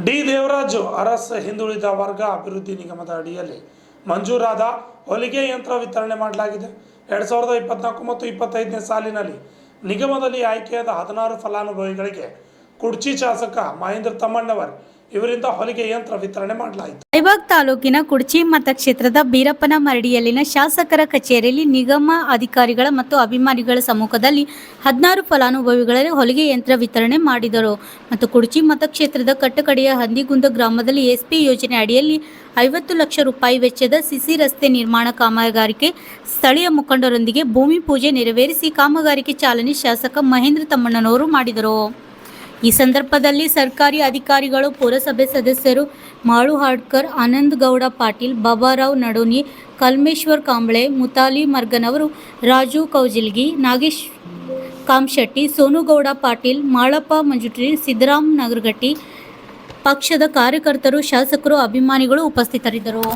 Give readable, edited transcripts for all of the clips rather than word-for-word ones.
D Devaraju Aras ಹಿಂದುಳಿದ ವರ್ಗ ಅಭಿವೃದ್ಧಿ ನಿಗಮದ ಅಡಿಯಲ್ಲಿ ಮಂಜೂರಾದ ಹೊಲಿಗೆ ಯಂತ್ರ ವಿತರಣೆ ಮಾಡಲಾಗಿದೆ. 2024 ಮತ್ತು 25ನೇ ಸಾಲಿನಲ್ಲಿ ನಿಗಮದಲ್ಲಿ ಆಯ್ಕೆಯಾದ 16 ಫಲಾನುಭವಿಗಳಿಗೆ ಕುಡ್ಚಿ ಶಾಸಕ ಮಹೇಂದ್ರ ತಮ್ಮಣ್ಣವರ್ ಇವರಿಂದ ಹೊಲಿಗೆ ಯಂತ್ರ ವಿತರಣೆ ಮಾಡಲಾಯಿತು. ರಾಯಬಾಗ್ ತಾಲೂಕಿನ ಕುಡ್ಚಿ ಮತಕ್ಷೇತ್ರದ ಬೀರಪ್ಪನ ಮರಡಿಯಲ್ಲಿನ ಶಾಸಕರ ಕಚೇರಿಯಲ್ಲಿ ನಿಗಮ ಅಧಿಕಾರಿಗಳ ಮತ್ತು ಅಭಿಮಾನಿಗಳ ಸಮ್ಮುಖದಲ್ಲಿ 16 ಫಲಾನುಭವಿಗಳಿಗೆ ಹೊಲಿಗೆ ಯಂತ್ರ ವಿತರಣೆ ಮಾಡಿದರು. ಮತ್ತು ಕುಡ್ಚಿ ಮತಕ್ಷೇತ್ರದ ಕಟ್ಟಕಡೆಯ ಹಂದಿಗುಂದ ಗ್ರಾಮದಲ್ಲಿ ಎಸ್ಪಿ ಯೋಜನೆ ಅಡಿಯಲ್ಲಿ 50 ಲಕ್ಷ ರೂಪಾಯಿ ವೆಚ್ಚದ ಸಿಸಿ ರಸ್ತೆ ನಿರ್ಮಾಣ ಕಾಮಗಾರಿಗೆ ಸ್ಥಳೀಯ ಮುಖಂಡರೊಂದಿಗೆ ಭೂಮಿ ಪೂಜೆ ನೆರವೇರಿಸಿ ಕಾಮಗಾರಿಗೆ ಚಾಲನೆ ಶಾಸಕ ಮಹೇಂದ್ರ ತಮ್ಮಣ್ಣನವರು ಮಾಡಿದರು. ಈ ಸಂದರ್ಭದಲ್ಲಿ ಸರ್ಕಾರಿ ಅಧಿಕಾರಿಗಳು, ಪುರಸಭೆ ಸದಸ್ಯರು ಮಾಳು ಹಾಡ್ಕರ್, ಆನಂದ್ ಗೌಡ ಪಾಟೀಲ್, ಬಾಬಾರಾವ್ ನಡೋನಿ, ಕಲ್ಮೇಶ್ವರ್ ಕಾಂಬಳೆ, ಮುತಾಲಿ ಮರ್ಗನವರು, ರಾಜು ಕೌಜಿಲ್ಗಿ, ನಾಗೇಶ್ ಕಾಮಶೆಟ್ಟಿ, ಸೋನುಗೌಡ ಪಾಟೀಲ್, ಮಾಳಪ್ಪ ಮಂಜುಟ್ರಿ, ಸಿದ್ದರಾಮ್ ನಗರಗಟ್ಟಿ, ಪಕ್ಷದ ಕಾರ್ಯಕರ್ತರು, ಶಾಸಕರು, ಅಭಿಮಾನಿಗಳು ಉಪಸ್ಥಿತರಿದ್ದರು.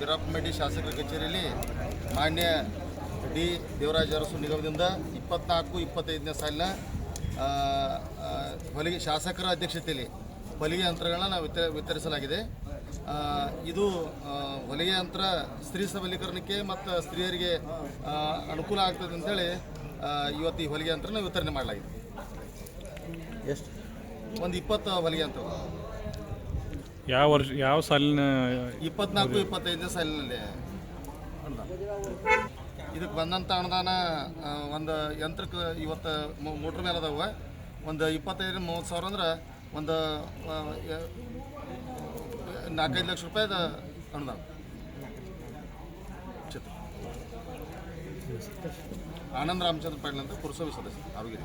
ಬೀರಪ್ಪನಮರಡಿ ಶಾಸಕರ ಕಚೇರಿಯಲ್ಲಿ ಮಾನ್ಯ ಡಿ ದೇವರಾಜ ಅರಸು ನಿಗಮದಿಂದ 24-25ನೇ ಸಾಲಿನ ಹೊಲಿಗೆ ಶಾಸಕರ ಅಧ್ಯಕ್ಷತೆಯಲ್ಲಿ ಹೊಲಿಗೆ ಯಂತ್ರಗಳನ್ನ ವಿತರಿಸಲಾಗಿದೆ. ಇದು ಹೊಲಿಗೆ ಯಂತ್ರ ಸ್ತ್ರೀ ಸಬಲೀಕರಣಕ್ಕೆ ಮತ್ತು ಸ್ತ್ರೀಯರಿಗೆ ಅನುಕೂಲ ಆಗ್ತದೆ ಅಂತೇಳಿ ಇವತ್ತು ಈ ಹೊಲಿಗೆ ಯಂತ್ರನ ವಿತರಣೆ ಮಾಡಲಾಗಿದೆ. ಎಷ್ಟು? ಒಂದು 20 ಹೊಲಿಗೆ ಯಂತ್ರ. ಯಾವ ವರ್ಷ, ಯಾವ ಸಾಲಿನ? 24-25ನೇ ಸಾಲಿನಲ್ಲಿ ಅನುದಾನ. ಇದಕ್ಕೆ ಬಂದಂಥ ಅನುದಾನ ಒಂದು ಯಂತ್ರಕ್ಕೆ ಇವತ್ತು ಮೋಟ್ರ್ ಮೇಲೆ ಅದಾವ. ಒಂದು 25-30 ಸಾವಿರ ಅಂದ್ರೆ ಒಂದು 4-5 ಲಕ್ಷ ರೂಪಾಯಿದ ಅನುದಾನ. ಆನಂದ್ ರಾಮಚಂದ್ರ ಪಾಟೀಲ್ ಅಂತ ಪುರಸಭೆ ಸದಸ್ಯ ಆರೋಗ್ಯ.